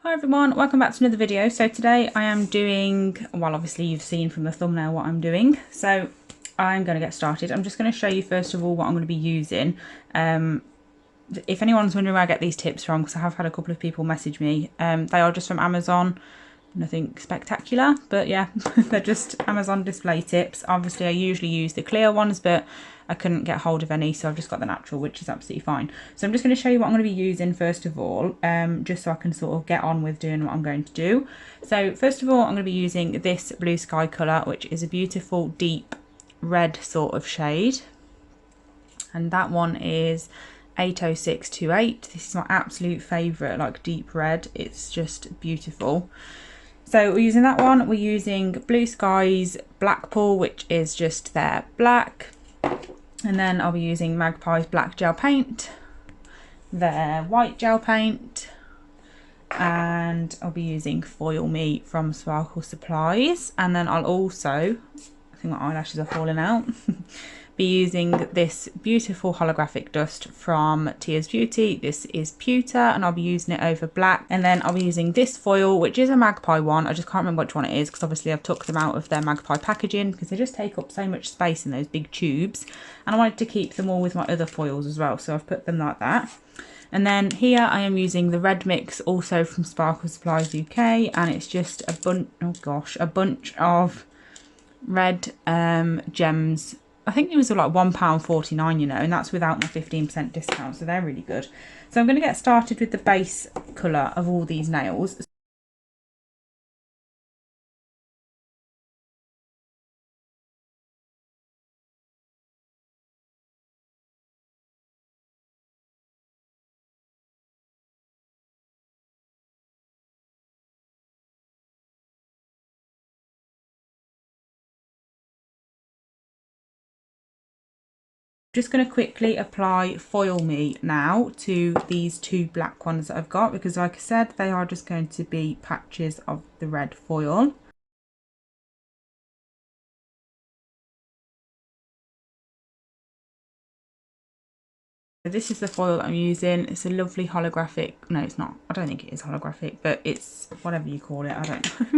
Hi everyone, welcome back to another video. So today I am doing, well obviously you've seen from the thumbnail what I'm doing. So I'm going to get started. I'm just going to show you first of all what I'm going to be using. If anyone's wondering where I get these tips from, because I have had a couple of people message me, they are just from Amazon. Nothing spectacular, but yeah, they're just Amazon display tips. Obviously I usually use the clear ones, but I couldn't get hold of any, so I've just got the natural, which is absolutely fine. So I'm just going to show you what I'm going to be using first of all, just so I can sort of get on with doing what I'm going to do. So first of all, I'm going to be using this blue sky colour, which is a beautiful deep red sort of shade, and that one is 80628. This is my absolute favourite, like deep red. It's just beautiful. So we're using that one. We're using Blue Skies Blackpool, which is just their black. And then I'll be using Magpie's black gel paint, their white gel paint. And I'll be using Foil Me from Sparkle Supplies. And then I'll also, I think my eyelashes are falling out, be using this beautiful holographic dust from Tia's Beauty. This is pewter and I'll be using it over black. And then I'll be using this foil, which is a Magpie one. I just can't remember which one it is because obviously I've took them out of their Magpie packaging because they just take up so much space in those big tubes. And I wanted to keep them all with my other foils as well, so I've put them like that. And then here I am using the red mix, also from Sparkle Supplies UK, and it's just a bunch of red gems. I think it was like £1.49, you know, and that's without my 15% discount, so they're really good. So I'm going to get started with the base colour of all these nails. Just going to quickly apply Foil Me now to these two black ones that I've got, because like I said, they are just going to be patches of the red foil. This is the foil that I'm using. It's a lovely holographic, no it's not, I don't think it is holographic, but it's whatever you call it, I don't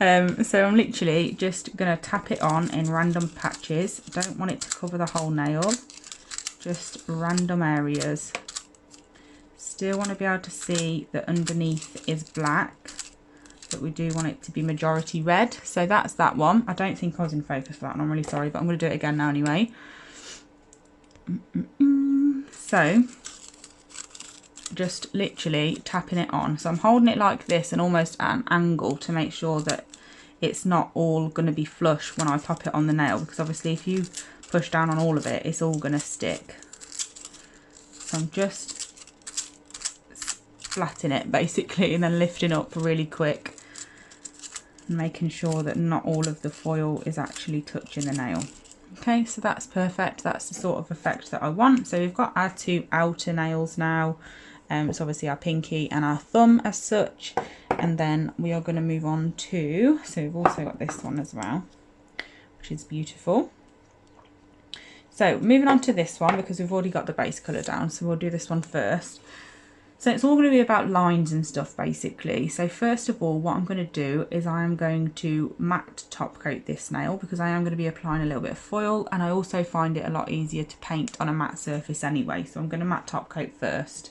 know. So I'm literally just going to tap it on in random patches. Don't want it to cover the whole nail, just random areas. Still want to be able to see that underneath is black, but we do want it to be majority red. So that's that one. I don't think I was in focus for that and I'm really sorry, but I'm going to do it again now anyway. So just literally tapping it on. So I'm holding it like this and almost at an angle to make sure that it's not all going to be flush when I pop it on the nail, because obviously if you push down on all of it, it's all going to stick. So I'm just flattening it basically and then lifting up really quick and making sure that not all of the foil is actually touching the nail. Okay, so that's perfect. That's the sort of effect that I want. So we've got our two outer nails now. It's obviously our pinky and our thumb as such. And then we are going to move on to, so we've also got this one as well, which is beautiful. So moving on to this one, because we've already got the base colour down. So we'll do this one first. So it's all going to be about lines and stuff basically. So first of all, what I'm going to do is I am going to matte top coat this nail, because I am going to be applying a little bit of foil, and I also find it a lot easier to paint on a matte surface anyway. So I'm going to matte top coat first.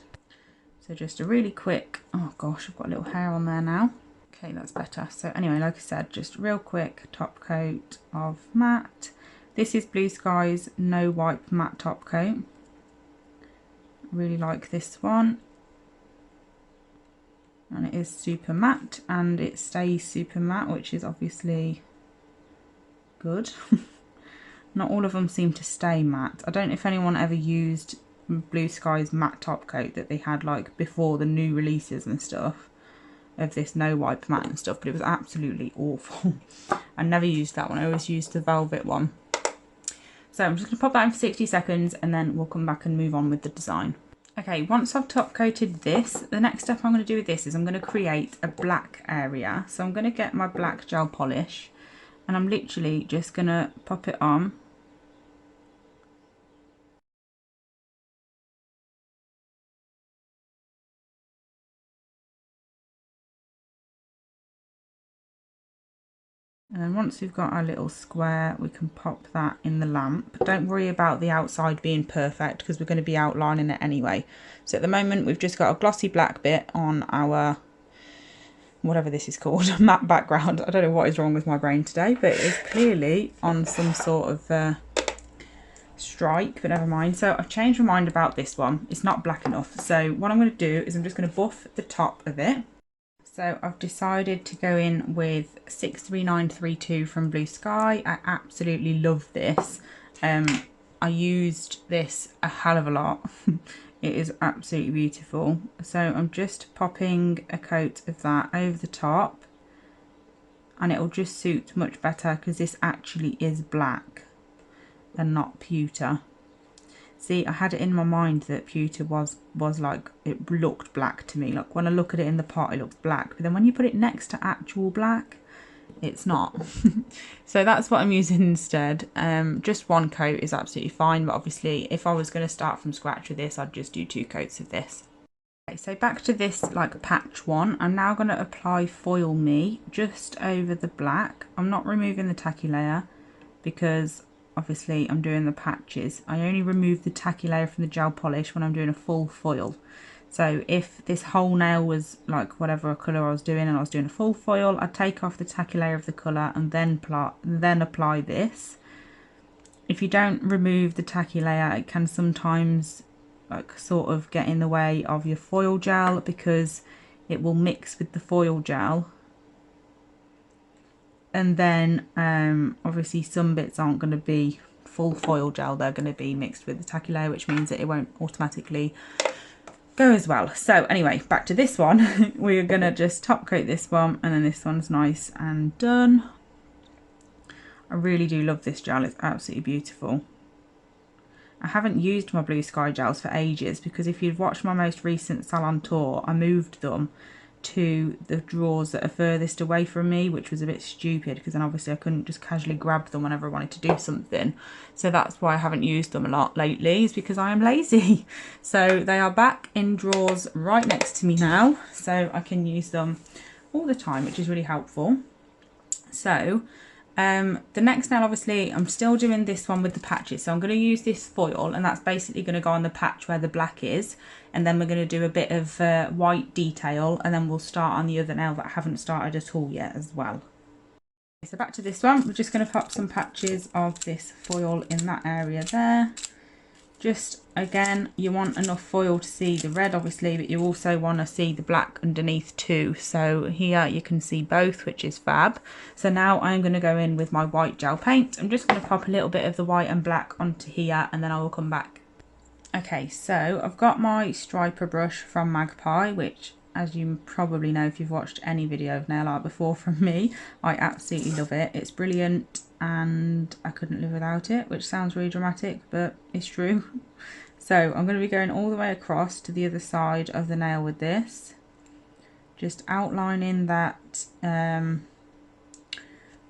So just a really quick, oh gosh, I've got a little hair on there now. Okay, that's better. So anyway, like I said, just real quick top coat of matte. This is Blue Skies No Wipe Matte Top Coat. Really like this one. And it is super matte and it stays super matte, which is obviously good. Not all of them seem to stay matte. I don't know if anyone ever used Blue Sky's matte top coat that they had like before the new releases and stuff of this no wipe matte and stuff, but it was absolutely awful. I never used that one. I always used the velvet one. So I'm just going to pop that in for 60 seconds and then we'll come back and move on with the design. Okay, once I've top coated this, the next step I'm going to do with this is I'm going to create a black area. So I'm going to get my black gel polish and I'm literally just going to pop it on. And then once we've got our little square, we can pop that in the lamp. Don't worry about the outside being perfect because we're going to be outlining it anyway. So at the moment we've just got a glossy black bit on our, whatever this is called, matte background. I don't know what is wrong with my brain today, but it's clearly on some sort of strike, but never mind. So I've changed my mind about this one. It's not black enough. So what I'm going to do is I'm just going to buff the top of it. So I've decided to go in with 63932 from Blue Sky. I absolutely love this. I used this a hell of a lot. It is absolutely beautiful. So I'm just popping a coat of that over the top, and it'll just suit much better because this actually is black and not pewter. See, I had it in my mind that pewter was like, it looked black to me. Like when I look at it in the pot, it looks black. But then when you put it next to actual black, it's not. So that's what I'm using instead. Just one coat is absolutely fine. But obviously, if I was going to start from scratch with this, I'd just do 2 coats of this. Okay, so back to this like patch one. I'm now going to apply Foil Me just over the black. I'm not removing the tacky layer because obviously I'm doing the patches. I only remove the tacky layer from the gel polish when I'm doing a full foil. So if this whole nail was like whatever colour I was doing and I was doing a full foil, I'd take off the tacky layer of the colour and then apply this. If you don't remove the tacky layer, it can sometimes like sort of get in the way of your foil gel because it will mix with the foil gel. And then obviously some bits aren't going to be full foil gel, they're going to be mixed with the tacky layer, which means that it won't automatically go as well. So anyway, back to this one. We're going to just top coat this one, and then this one's nice and done. I really do love this gel, it's absolutely beautiful. I haven't used my Blue Sky gels for ages because if you've watched my most recent salon tour, I moved them to the drawers that are furthest away from me, which was a bit stupid because then obviously I couldn't just casually grab them whenever I wanted to do something. So that's why I haven't used them a lot lately, is because I am lazy. So they are back in drawers right next to me now, so I can use them all the time, which is really helpful. So the next nail, obviously I'm still doing this one with the patches, so I'm going to use this foil, and that's basically going to go on the patch where the black is, and then we're going to do a bit of white detail, and then we'll start on the other nail that I haven't started at all yet as well. So back to this one, we're just going to pop some patches of this foil in that area there. Just again, you want enough foil to see the red obviously, but you also want to see the black underneath too. So here you can see both, which is fab. So now I'm going to go in with my white gel paint. I'm just going to pop a little bit of the white and black onto here, and then I will come back. Okay, so I've got my striper brush from Magpie, which, as you probably know if you've watched any video of nail art before from me, I absolutely love it. It's brilliant and I couldn't live without it, which sounds really dramatic, but it's true. So I'm going to be going all the way across to the other side of the nail with this, just outlining that,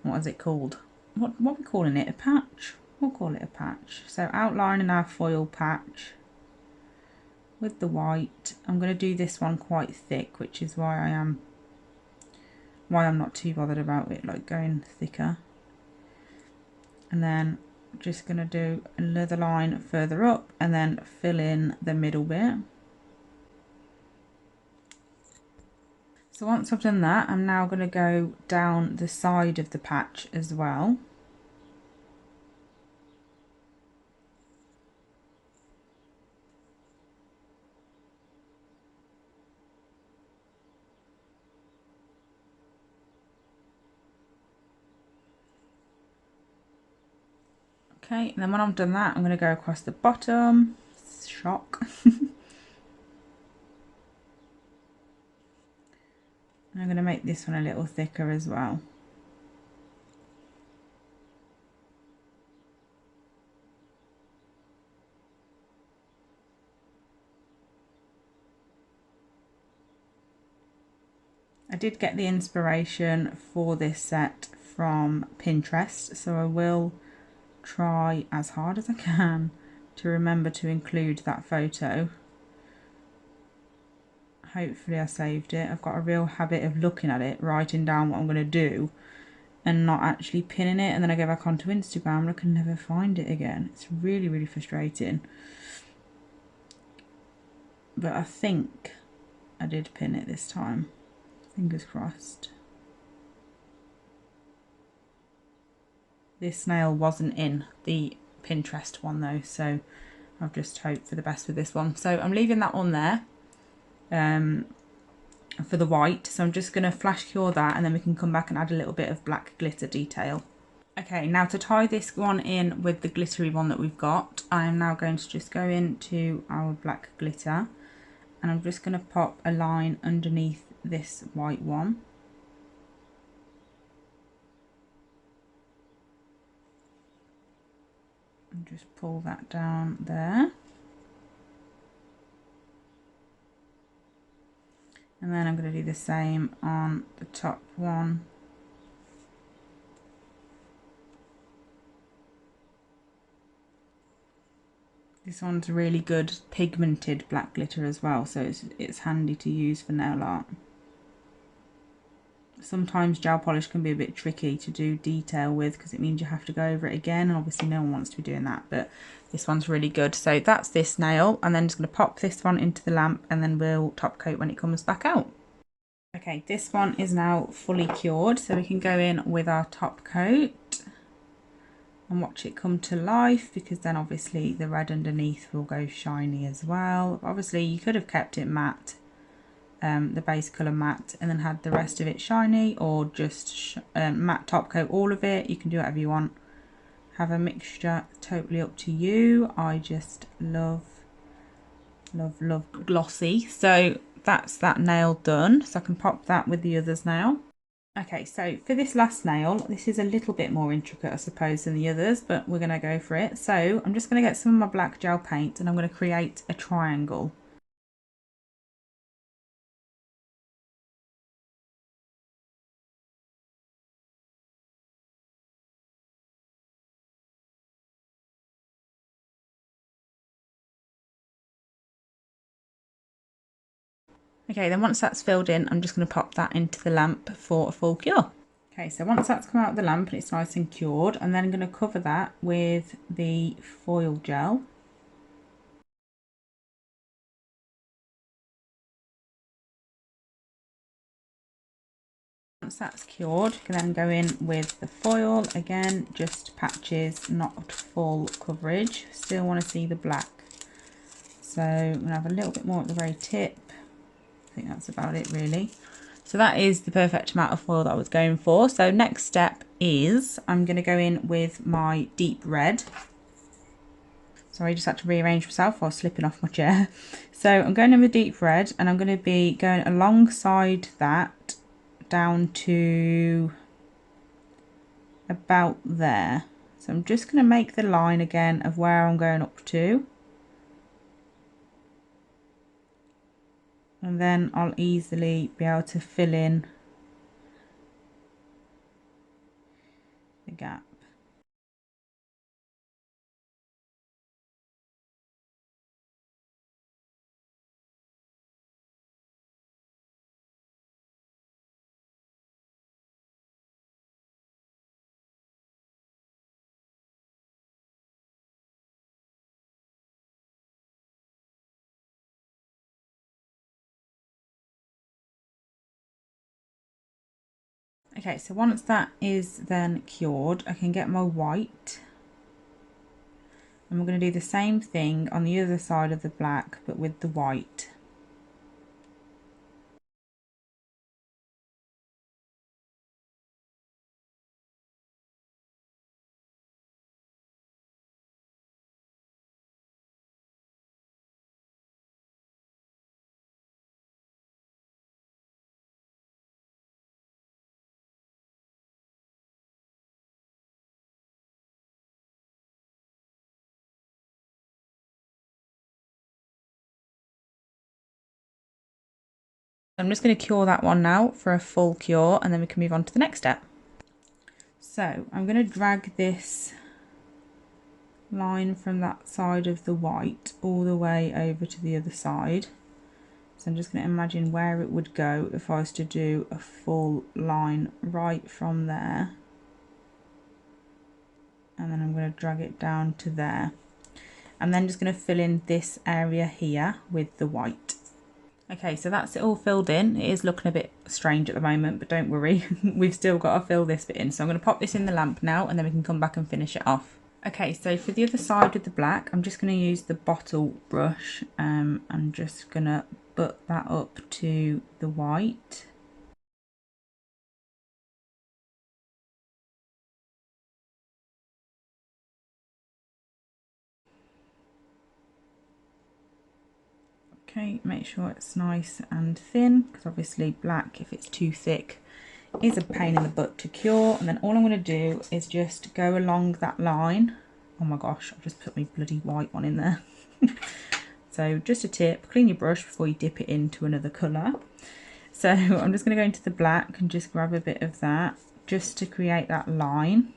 what is it called? What are we calling it? A patch? We'll call it a patch. So outlining our foil patch with the white. I'm going to do this one quite thick, which is why I'm not too bothered about it like going thicker. And then just going to do another line further up and then fill in the middle bit. So once I've done that, I'm now going to go down the side of the patch as well. Okay, and then when I've done that, I'm going to go across the bottom. Shock. And I'm going to make this one a little thicker as well. I did get the inspiration for this set from Pinterest, so I will try as hard as I can to remember to include that photo. Hopefully I saved it. I've got a real habit of looking at it, writing down what I'm going to do, and not actually pinning it, and then I go back onto Instagram and I can never find it again. It's really, really frustrating. But I think I did pin it this time. Fingers crossed. This nail wasn't in the Pinterest one though, so I've just hoped for the best with this one. So I'm leaving that on there for the white. So I'm just going to flash cure that, and then we can come back and add a little bit of black glitter detail. Okay, now to tie this one in with the glittery one that we've got, I am now going to just go into our black glitter, and I'm just going to pop a line underneath this white one. And just pull that down there. And then I'm going to do the same on the top one. This one's really good pigmented black glitter as well, so it's handy to use for nail art. Sometimes gel polish can be a bit tricky to do detail with because it means you have to go over it again, and obviously no one wants to be doing that, but this one's really good. So that's this nail, and then just going to pop this one into the lamp, and then we'll top coat when it comes back out. Okay, this one is now fully cured, so we can go in with our top coat and watch it come to life, because then obviously the red underneath will go shiny as well. Obviously you could have kept it matte, the base colour matte, and then had the rest of it shiny, or just matte top coat all of it. You can do whatever you want. Have a mixture, totally up to you. I just love glossy. So that's that nail done, so I can pop that with the others now. Okay, so for this last nail, this is a little bit more intricate I suppose than the others, but we're going to go for it. So I'm just going to get some of my black gel paint, and I'm going to create a triangle. Okay, then once that's filled in, I'm just going to pop that into the lamp for a full cure. Okay, so once that's come out of the lamp and it's nice and cured, I'm then going to cover that with the foil gel. Once that's cured, you can then go in with the foil, again, just patches, not full coverage. Still want to see the black. So I'm going to have a little bit more at the very tip. I think that's about it really. So that is the perfect amount of foil that I was going for. So next step is I'm going to go in with my deep red. Sorry, I just had to rearrange myself while slipping off my chair. So I'm going in with deep red, and I'm going to be going alongside that down to about there. So I'm just going to make the line again of where I'm going up to. And then I'll easily be able to fill in the gap. Okay, so once that is then cured, I can get my white, and we're going to do the same thing on the other side of the black, but with the white. I'm just going to cure that one now for a full cure, and then we can move on to the next step. So I'm going to drag this line from that side of the white all the way over to the other side. So I'm just going to imagine where it would go if I was to do a full line right from there going to drag it down to there. And then just going to fill in this area here with the white. Okay, so that's it all filled in. It is looking a bit strange at the moment, but don't worry, we've still got to fill this bit in. So I'm going to pop this in the lamp now, and then we can come back and finish it off. Okay, so for the other side with the black, I'm just going to use the bottle brush. I'm just going to butt that up to the white. Okay, make sure it's nice and thin, because obviously black, if it's too thick, is a pain in the butt to cure. And then all I'm going to do is just go along that line. Oh my gosh, I've just put my bloody white one in there. So just a tip, clean your brush before you dip it into another colour. So I'm just going to go into the black and just grab a bit of that, just to create that line.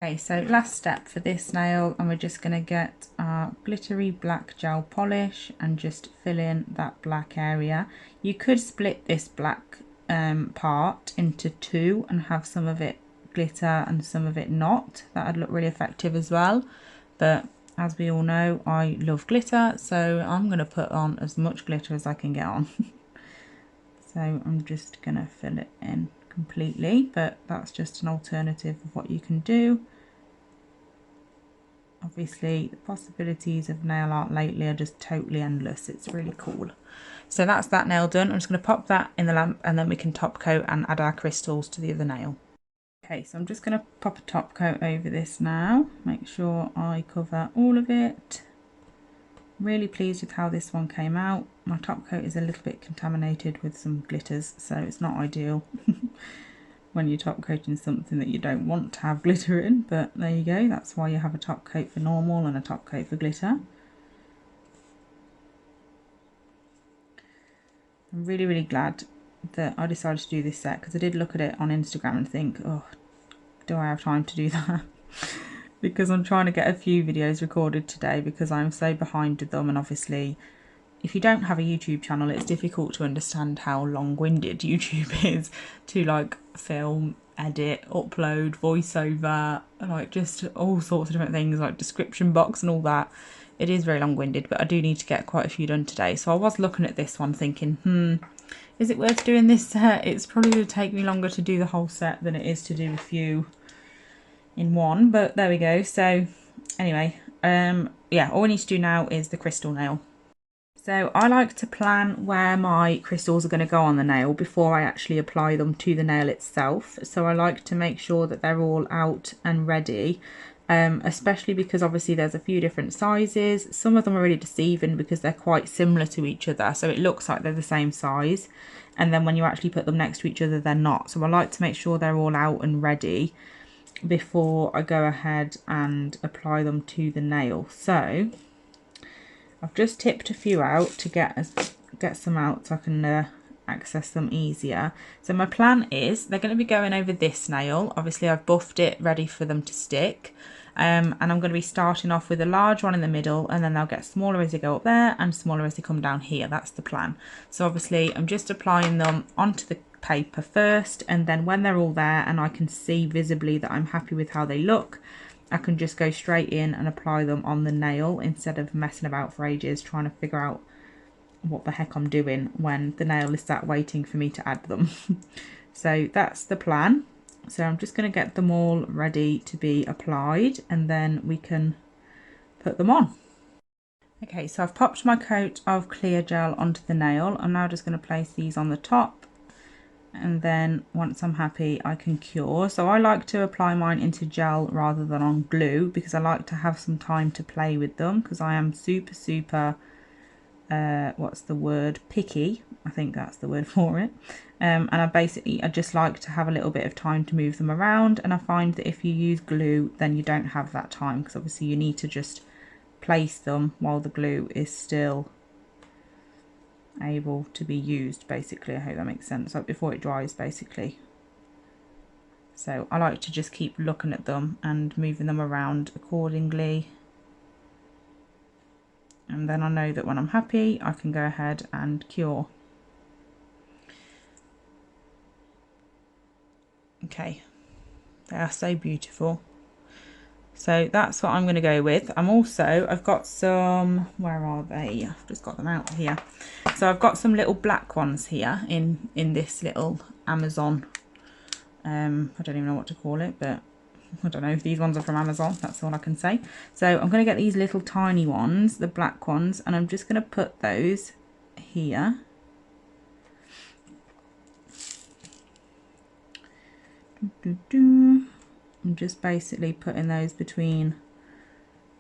Okay, so last step for this nail, and we're just going to get our glittery black gel polish and just fill in that black area. You could split this black part into two and have some of it glitter and some of it not. That would look really effective as well. But as we all know, I love glitter, so I'm going to put on as much glitter as I can get on. So I'm just going to fill it in completely, but that's just an alternative of what you can do. Obviously the possibilities of nail art lately are just totally endless. It's really cool. So that's that nail done. I'm just going to pop that in the lamp, and then we can top coat and add our crystals to the other nail. Okay, so I'm just going to pop a top coat over this now. Make sure I cover all of it. Really pleased with how this one came out. My top coat is a little bit contaminated with some glitters, so it's not ideal when you're top coating something that you don't want to have glitter in, but there you go. That's why you have a top coat for normal and a top coat for glitter. I'm really, really glad that I decided to do this set, because I did look at it on Instagram and think, oh, do I have time to do that? Because I'm trying to get a few videos recorded today, because I'm so behind with them. And obviously, if you don't have a YouTube channel, it's difficult to understand how long-winded YouTube is to like film, edit, upload, voiceover, like just all sorts of different things, like description box and all that. It is very long-winded, but I do need to get quite a few done today. So I was looking at this one thinking, is it worth doing this set? It's probably going to take me longer to do the whole set than it is to do a few in one, but there we go. So anyway, yeah, all we need to do now is the crystal nail. So I like to plan where my crystals are going to go on the nail before I actually apply them to the nail itself. So I like to make sure that they're all out and ready, especially because obviously there's a few different sizes. Some of them are really deceiving because they're quite similar to each other, so it looks like they're the same size, and then when you actually put them next to each other, they're not. So I like to make sure they're all out and ready before I go ahead and apply them to the nail. So I've just tipped a few out to get some out so I can access them easier. So my plan is they're going to be going over this nail. Obviously I've buffed it ready for them to stick, and I'm going to be starting off with a large one in the middle, and then they'll get smaller as they go up there and smaller as they come down here. That's the plan. So obviously I'm just applying them onto the paper first, and then when they're all there and I can see visibly that I'm happy with how they look, I can just go straight in and apply them on the nail instead of messing about for ages trying to figure out what the heck I'm doing when the nail is sat waiting for me to add them. So that's the plan. So I'm just going to get them all ready to be applied, and then we can put them on. Okay, so I've popped my coat of clear gel onto the nail. I'm now just going to place these on the top, and then once I'm happy I can cure. So I like to apply mine into gel rather than on glue, because I like to have some time to play with them, because I am super what's the word, picky, I think that's the word for it. And I just like to have a little bit of time to move them around, and I find that if you use glue then you don't have that time, because obviously you need to just place them while the glue is still able to be used, basically. I hope that makes sense, like before it dries basically. So I like to just keep looking at them and moving them around accordingly. And then I know that when I'm happy, I can go ahead and cure. Okay, they are so beautiful. So that's what I'm going to go with. I've got some, where are they? I've just got them out here. So I've got some little black ones here in this little Amazon. I don't even know what to call it, but I don't know. These ones are from Amazon. That's all I can say. So I'm going to get these little tiny ones, the black ones, and I'm just going to put those here. I'm just basically putting those between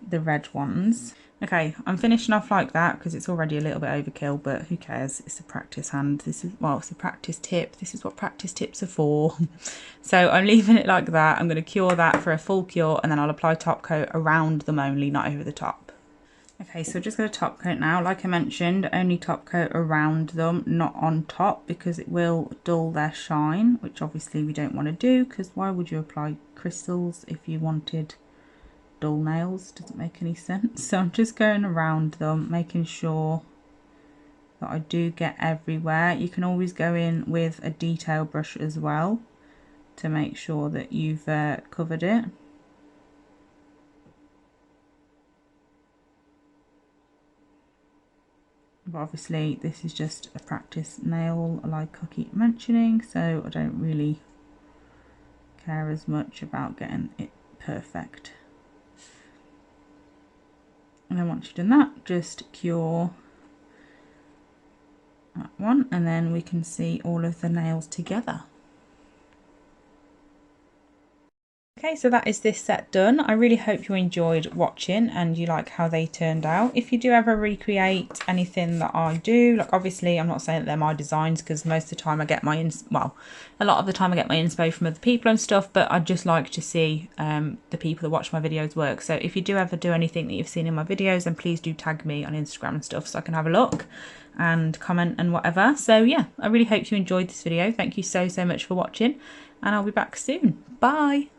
the red ones. Okay, I'm finishing off like that because it's already a little bit overkill, but who cares? It's a practice hand. This is, well, it's a practice tip. This is what practice tips are for. So I'm leaving it like that. I'm going to cure that for a full cure, and then I'll apply top coat around them only, not over the top. Okay, so just going to top coat now. Like I mentioned, only top coat around them, not on top, because it will dull their shine, which obviously we don't want to do, because why would you apply crystals if you wanted dull nails? Doesn't make any sense. So I'm just going around them, making sure that I do get everywhere. You can always go in with a detail brush as well to make sure that you've covered it. But obviously this is just a practice nail, like I keep mentioning, so I don't really care as much about getting it perfect. And then once you've done that, just cure that one, and then we can see all of the nails together. Okay, so that is this set done. I really hope you enjoyed watching and you like how they turned out. If you do ever recreate anything that I do, like obviously I'm not saying that they're my designs, because most of the time I get my, a lot of the time I get my inspo from other people and stuff, but I'd just like to see the people that watch my videos work. So if you do ever do anything that you've seen in my videos, then please do tag me on Instagram and stuff so I can have a look and comment and whatever. So yeah, I really hope you enjoyed this video. Thank you so much for watching, and I'll be back soon. Bye.